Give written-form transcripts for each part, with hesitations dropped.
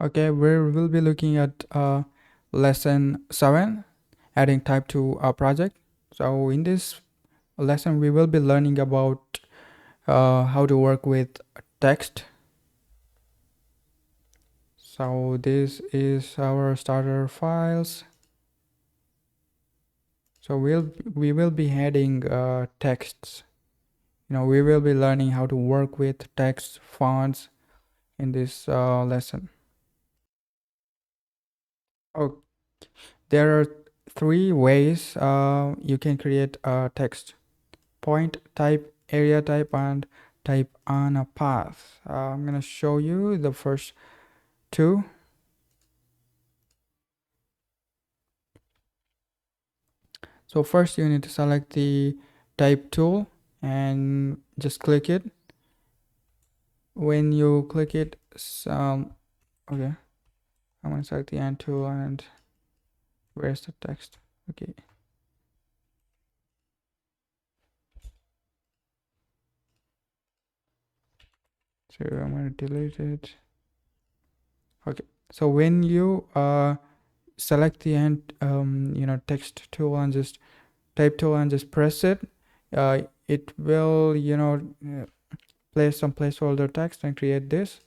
Okay, we will be looking at lesson 7, adding type to a project. So in this lesson, we will be learning about how to work with text. So this is our starter files. So we will be adding texts. We will be learning how to work with text fonts in this lesson. Oh, there are three ways you can create a text: point type, area type, and type on a path. I'm gonna show you the first two. So first you need to select the type tool and just click it. When you click it, okay, I'm gonna select the end tool, and where's the text? Okay, so I'm gonna delete it. Okay, so when you select the end text tool and just type tool and just press it, it will place some placeholder text and create this.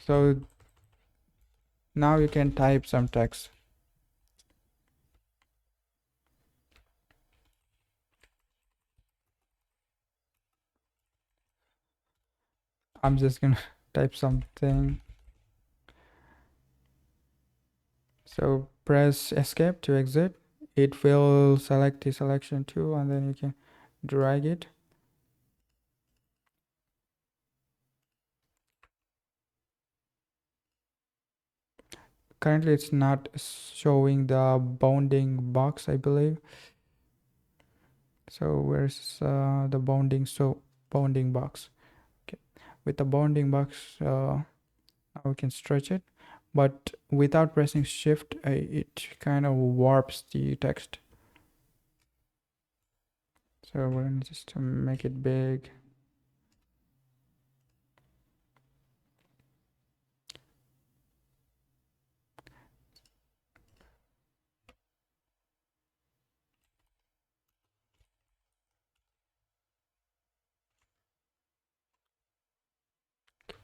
So now you can type some text. I'm just gonna type something. So press escape to exit. It will select the selection tool and then you can drag it. Currently it's not showing the bounding box, I believe. So where's the bounding box? Okay, with the bounding box, now we can stretch it, but without pressing shift, it kind of warps the text. So we're gonna just make it big.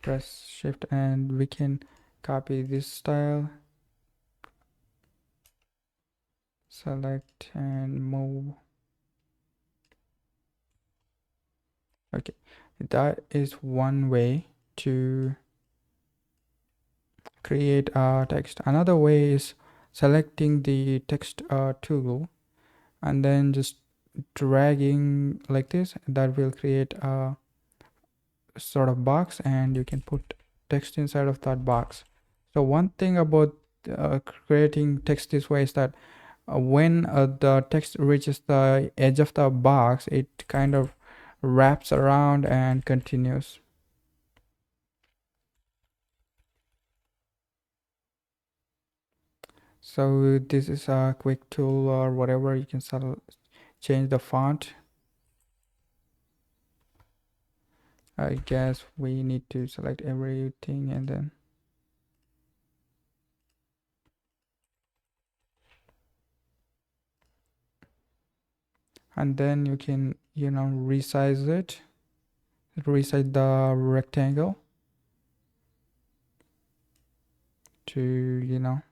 Press shift and we can copy this style, select and move. Okay, that is one way to create a text. Another way is selecting the text tool and then just dragging like this. That will create a sort of box and you can put text inside of that box. So one thing about creating text this way is that when the text reaches the edge of the box, it kind of wraps around and continues. So this is a quick tool or whatever. You can change the font. I guess we need to select everything and then you can resize it, resize the rectangle to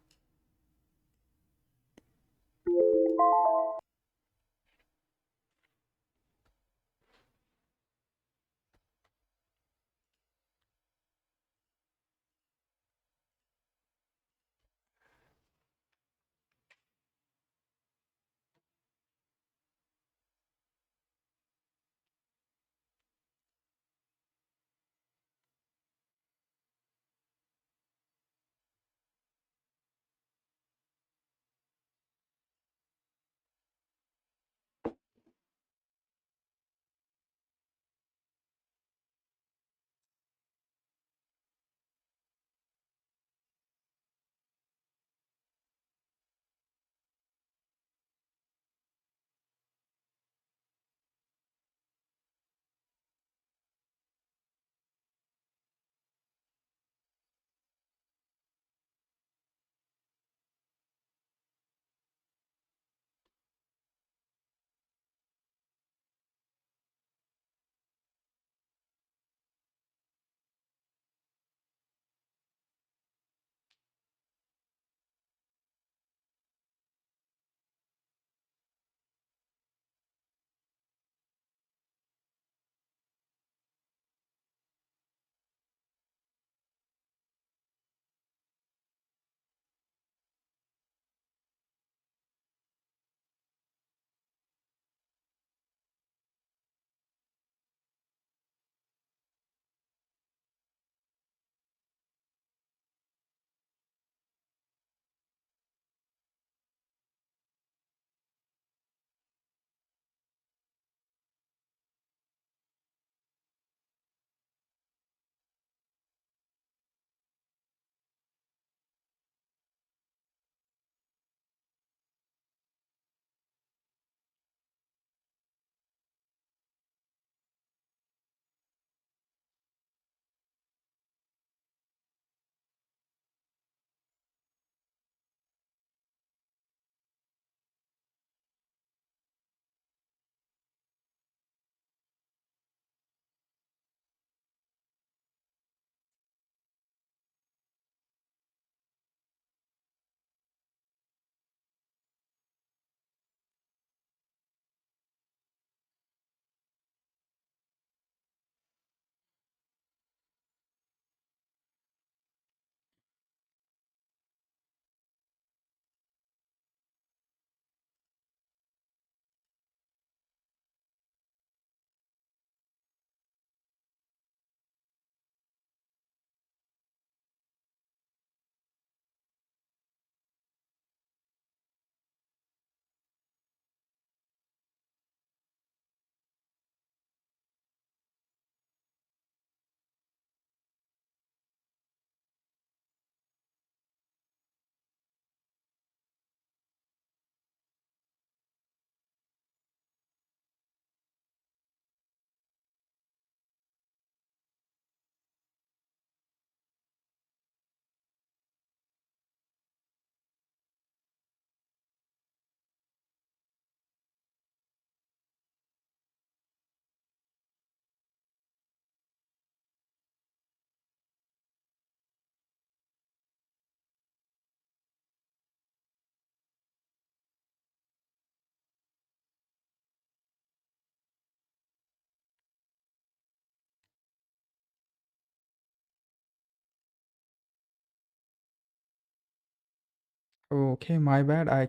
Okay, my bad. I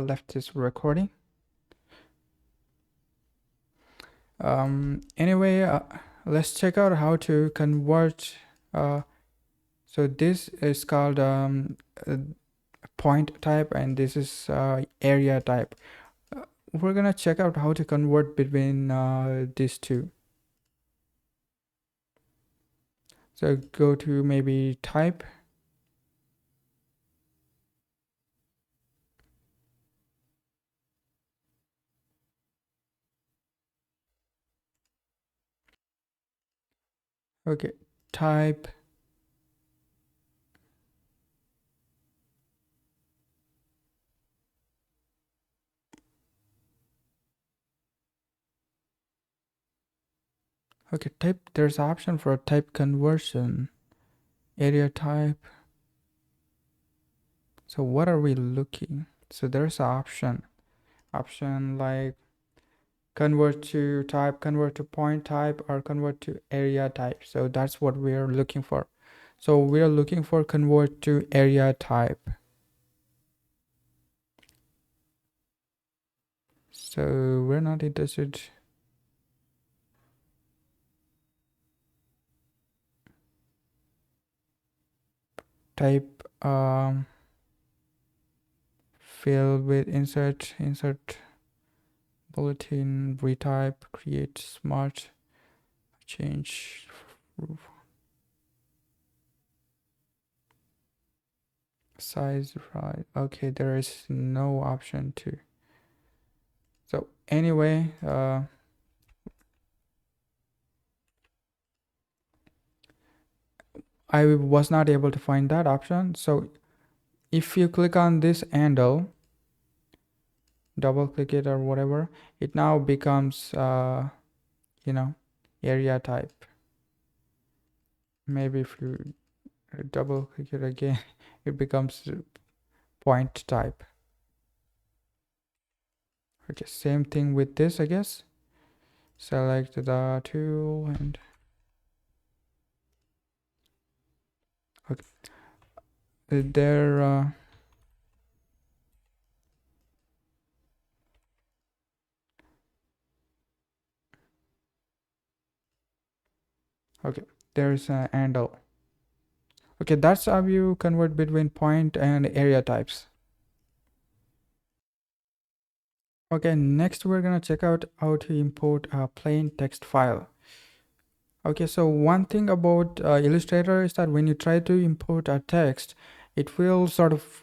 left this recording. Anyway, let's check out how to convert. So this is called uh, point type, and this is area type. We're gonna check out how to convert between these two. So go to maybe type. Okay, type. Okay, type. There's option for type conversion. Area type. So what are we looking? So there's an option like convert to type, convert to point type, or convert to area type. So that's what we're looking for. So we're looking for convert to area type. So we're not interested. Type fill with insert bulletin, retype, create smart, change size, right? Okay, there is no option to. So anyway, I was not able to find that option. So if you click on this handle, double click it or whatever, it now becomes you know, area type. Maybe if you double click it again, it becomes point type. Okay, same thing with this, I guess. Select the tool and okay, there okay, there's a handle. Okay, that's how you convert between point and area types. Okay, next we're gonna check out how to import a plain text file. Okay, so one thing about Illustrator is that when you try to import a text, it will sort of,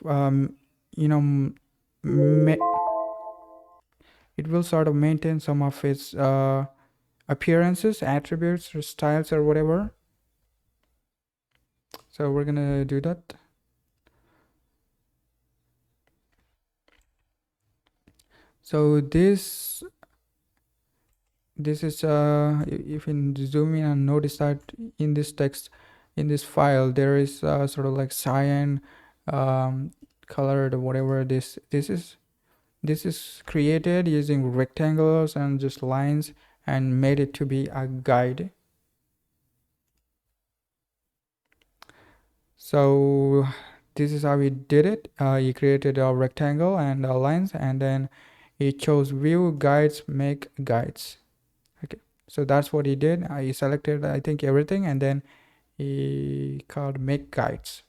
you know, it will sort of maintain some of its appearances, attributes, or styles, or whatever. So we're gonna do that. So this is if you zoom in and notice that in this text, in this file, there is sort of like cyan colored whatever this is created using rectangles and just lines and made it to be a guide. So this is how we did it. He created a rectangle and lines, and then he chose view guides, make guides. Okay, so that's what he did. He selected, I think, everything, and then he called make guides.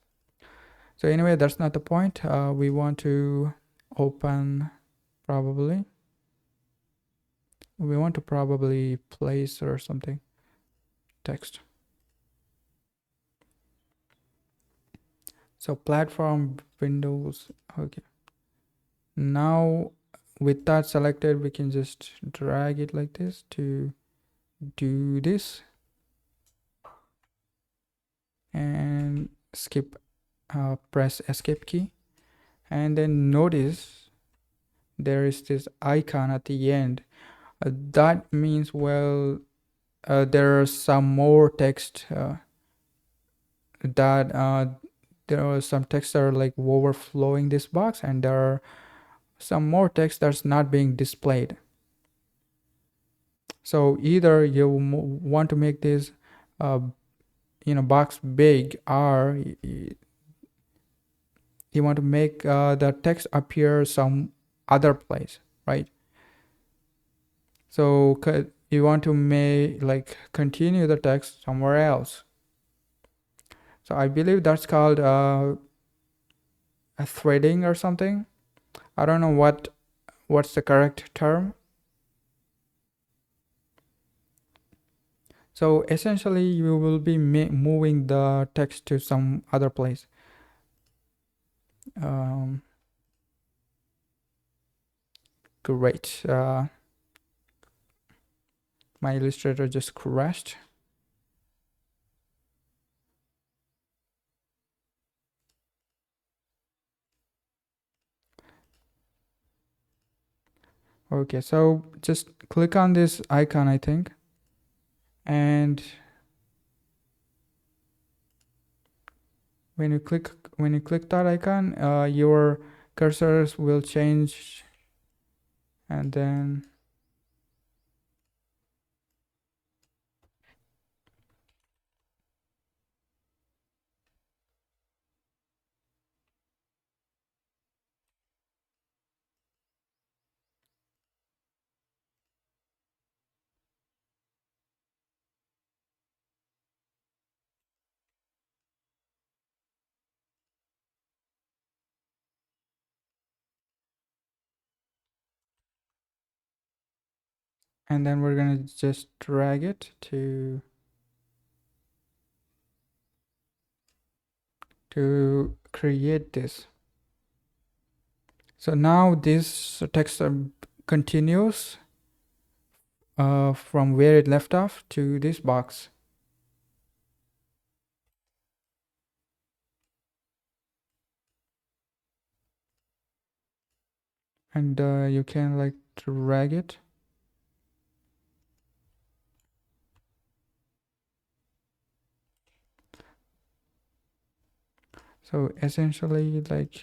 So anyway, that's not the point. We want to open probably. We want to probably place or something text. So platform Windows. Okay. Now with that selected, we can just drag it like this to do this and skip, press escape key, and then notice there is this icon at the end. That means, well, there are some more text that there are some text that are like overflowing this box, and there are some more text that's not being displayed. So either you want to make this box big, or you want to make the text appear some other place, right? So you want to make like continue the text somewhere else. So I believe that's called a threading or something. I don't know what's the correct term. So essentially, you will be moving the text to some other place. Um, Great. My Illustrator just crashed. Okay, so just click on this icon, I think, and when you click that icon, your cursors will change, and then we're gonna just drag it to create this. So now this text continues from where it left off to this box. And you can like drag it. So essentially like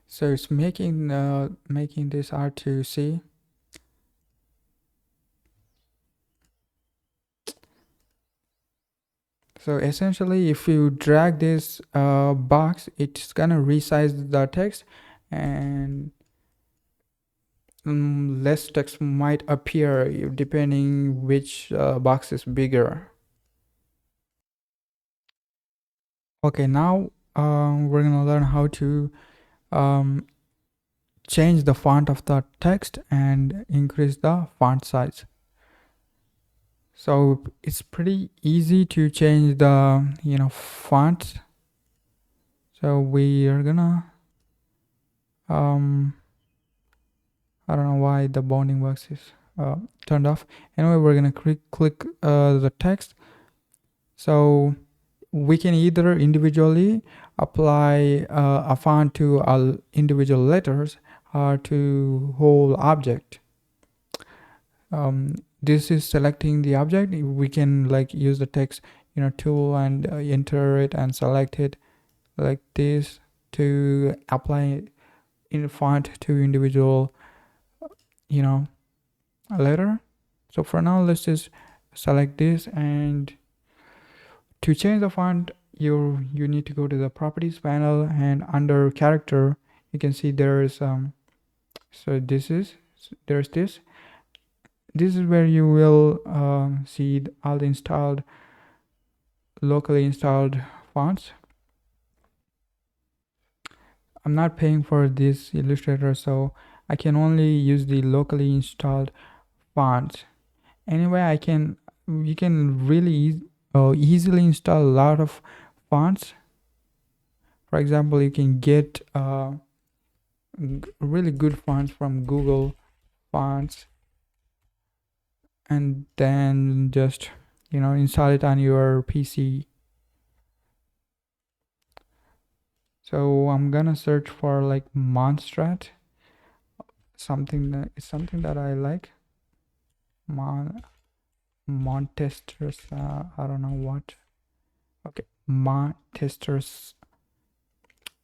so it's making this hard to see. So essentially, if you drag this box, it's gonna resize the text, and less text might appear depending which box is bigger. Okay, now we're gonna learn how to um, change the font of the text and increase the font size. So it's pretty easy to change the font. So we are gonna I don't know why the bounding box is turned off. Anyway, we're gonna click the text. So we can either individually apply a font to all individual letters or to whole object. This is selecting the object. We can like use the text tool and enter it and select it like this to apply in font to individual letter. So for now, let's just select this, and to change the font, you need to go to the properties panel, and under character you can see there's so there's this is where you will see all the installed locally installed fonts. I'm not paying for this Illustrator, so I can only use the locally installed fonts. Anyway, you can really easily install a lot of fonts. For example, you can get really good fonts from Google Fonts, and then just install it on your PC. So I'm gonna search for like Monstrat, something that I like. Montesters, I don't know what. Okay, Montesters,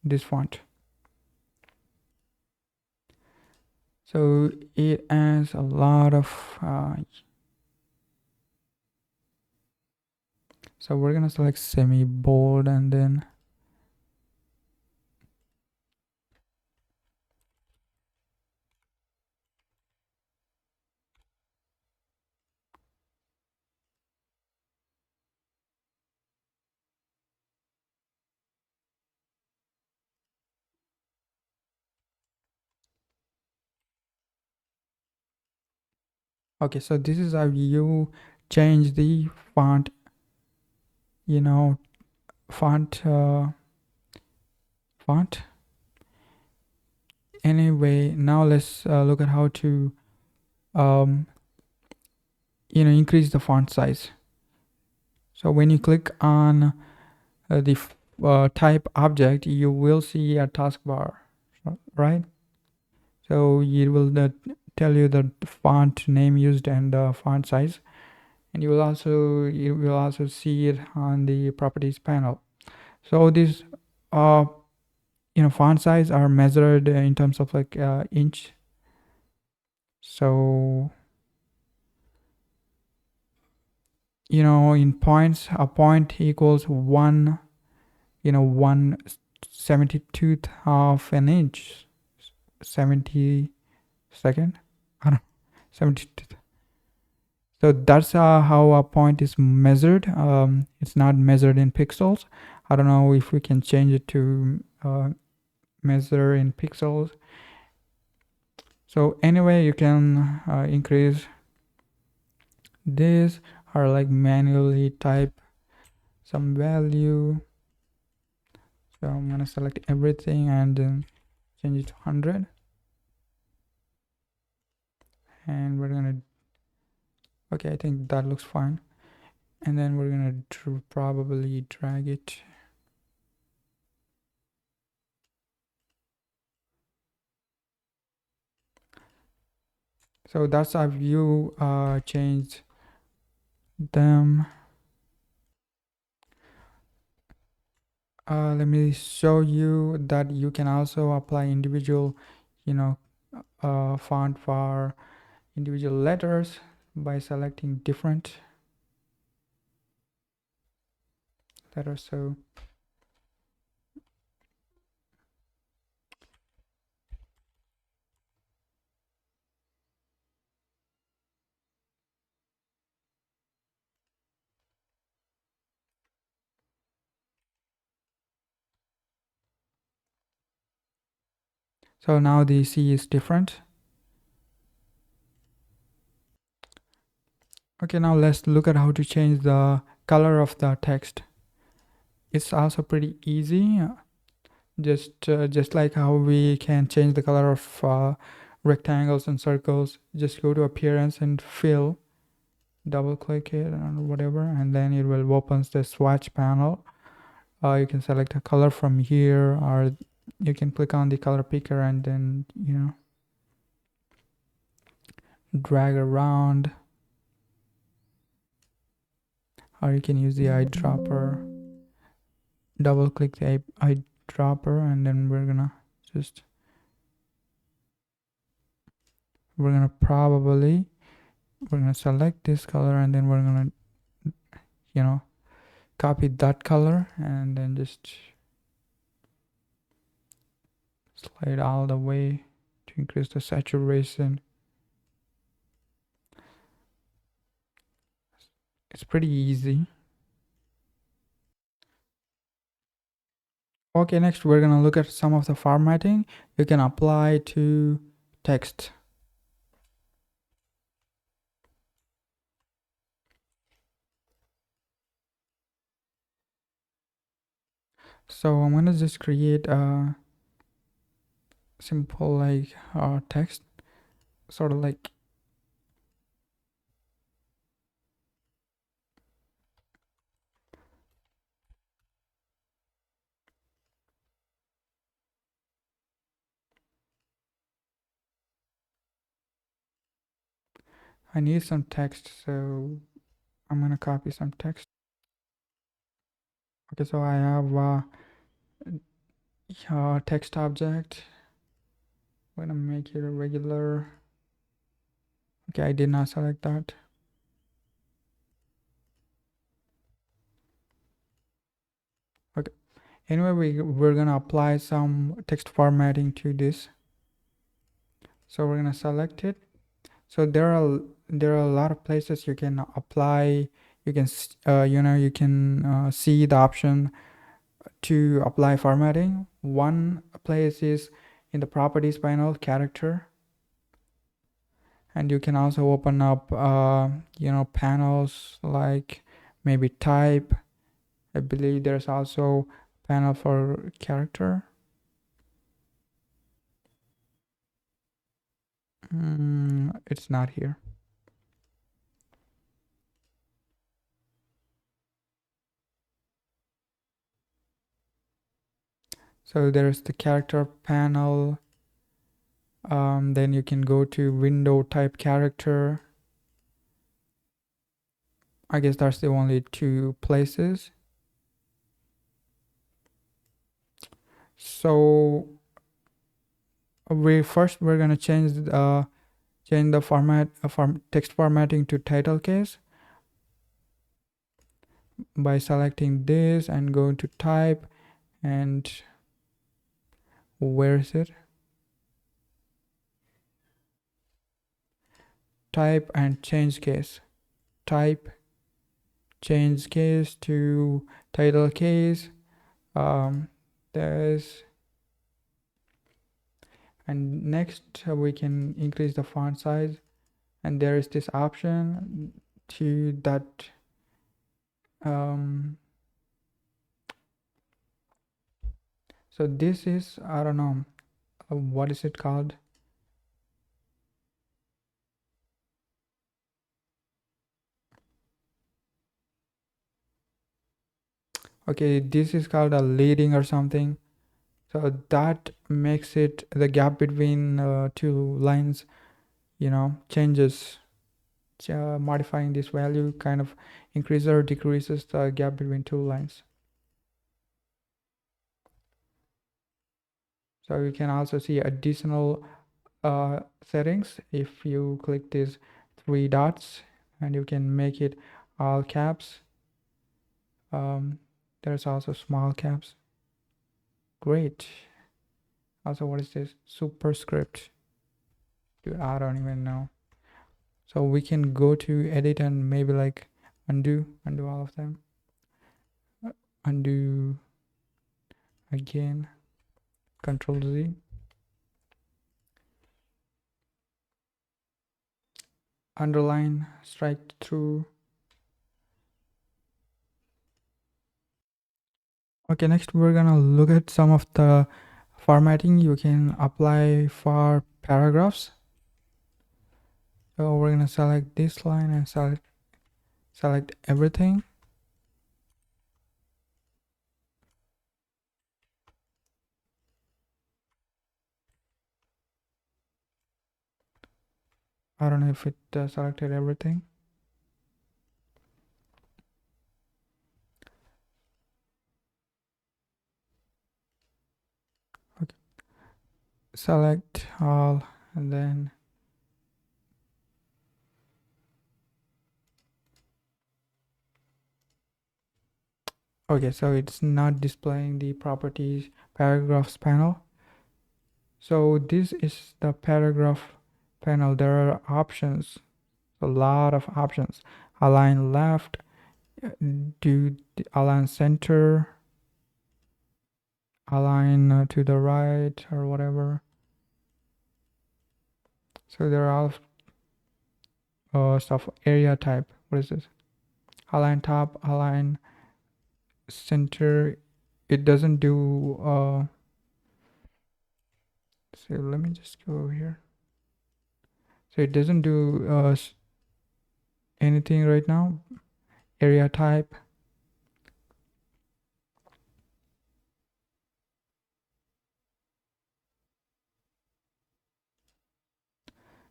this font. So it has a lot of so we're gonna select semi bold, and then okay, so this is how you change the font, you know, font. Anyway, now let's look at how to um, increase the font size. So when you click on the type object, you will see a taskbar, right? So it will tell you the font name used and the font size, and you will also see it on the properties panel. So these uh font size are measured in terms of like inch. So in points, a point equals 1/72th of an inch. 70 second, I don't 70. So that's how a point is measured. It's not measured in pixels. I don't know if we can change it to measure in pixels. So anyway, you can increase this, or like manually type some value. So I'm gonna select everything and then change it to 100, and we're gonna okay, I think that looks fine. And then we're gonna probably drag it. So that's how you change them. Let me show you that you can also apply individual you know font for individual letters by selecting different letters. So now the C is different. Okay, now let's look at how to change the color of the text. It's also pretty easy. Just like how we can change the color of rectangles and circles. Just go to appearance and fill, double click it or whatever, and then it will open the swatch panel. You can select a color from here, or you can click on the color picker and then drag around, or you can use the eyedropper. Double click the eyedropper, and then we're gonna select this color, and then we're gonna you know copy that color, and then just slide all the way to increase the saturation. It's pretty easy. Okay, next we're gonna look at some of the formatting you can apply to text. So I'm gonna just create a simple like text, sort of like I need some text. So I'm gonna copy some text. Okay, so I have text object. I'm gonna make it a regular. Okay, I did not select that. Okay. Anyway, we're gonna apply some text formatting to this. So we're gonna select it. So there are a lot of places you can apply. You can you can see the option to apply formatting. One place is in the properties panel, character, and you can also open up panels like maybe type. I believe there's also panel for character. It's not here. So there's the character panel. Then you can go to window type character. I guess that's the only two places. So we're gonna change the format text formatting to title case by selecting this and going to type, and where is it? Type and change case. Type, change case to title case. There's and next we can increase the font size, and there is this option to that so this is, I don't know, what is it called? Okay, this is called a leading or something. So that makes it the gap between two lines, changes. Modifying this value kind of increases or decreases the gap between two lines. So you can also see additional settings if you click these three dots, and you can make it all caps. There's also small caps. Great. Also, what is this? Superscript. Dude, I don't even know. So we can go to edit and maybe like undo all of them. Undo again. Control Z. Underline, strike through. Okay, next we're gonna look at some of the formatting you can apply for paragraphs. So we're gonna select this line and select everything. I don't know if it selected everything. Okay. Select all, and then okay, so it's not displaying the properties paragraphs panel. So this is the paragraph panel. There are options, a lot of options. Align left, do align center, align to the right or whatever. So there are all stuff. Area type, what is this? Align top, align center. It doesn't do so let me just go over here. So it doesn't do anything right now. Area type.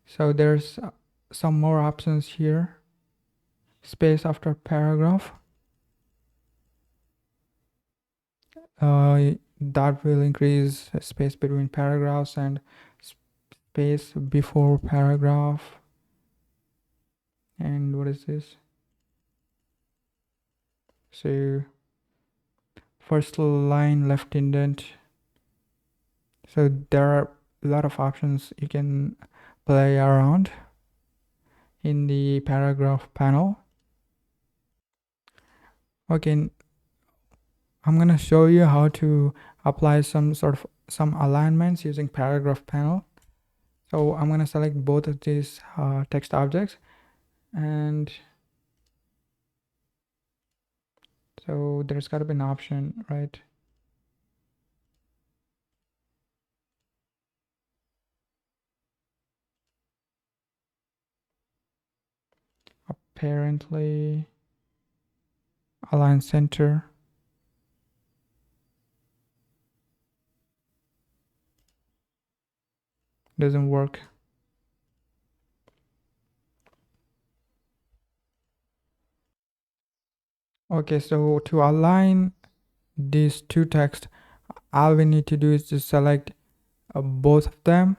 So there's some more options here. space after paragraph. That will increase space between paragraphs and space before paragraph. And what is this? So first line left indent. So there are a lot of options you can play around in the paragraph panel. Okay, I'm gonna show you how to apply some alignments using paragraph panel. So I'm gonna select both of these text objects, and so there's got to be an option, right? Apparently align center. Doesn't work. Okay, so to align these two texts, all we need to do is just select both of them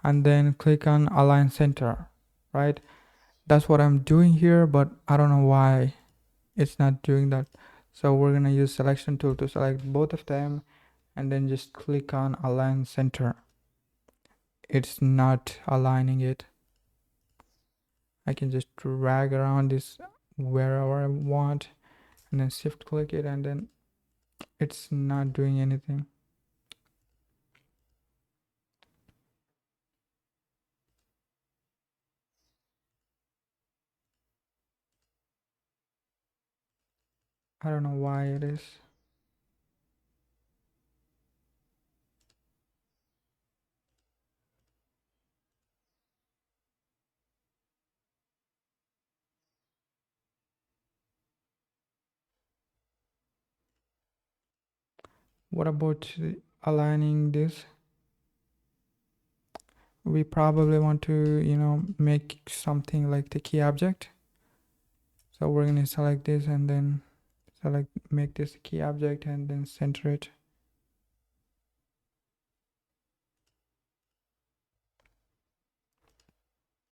and then click on align center, right? That's what I'm doing here, but I don't know why it's not doing that. So we're gonna use selection tool to select both of them and then just click on align center. It's not aligning it. I can just drag around this wherever I want and then shift click it, and then it's not doing anything. I don't know why it is. What about aligning this? We probably want to, make something like the key object. So we're going to select this and then make this key object and then center it.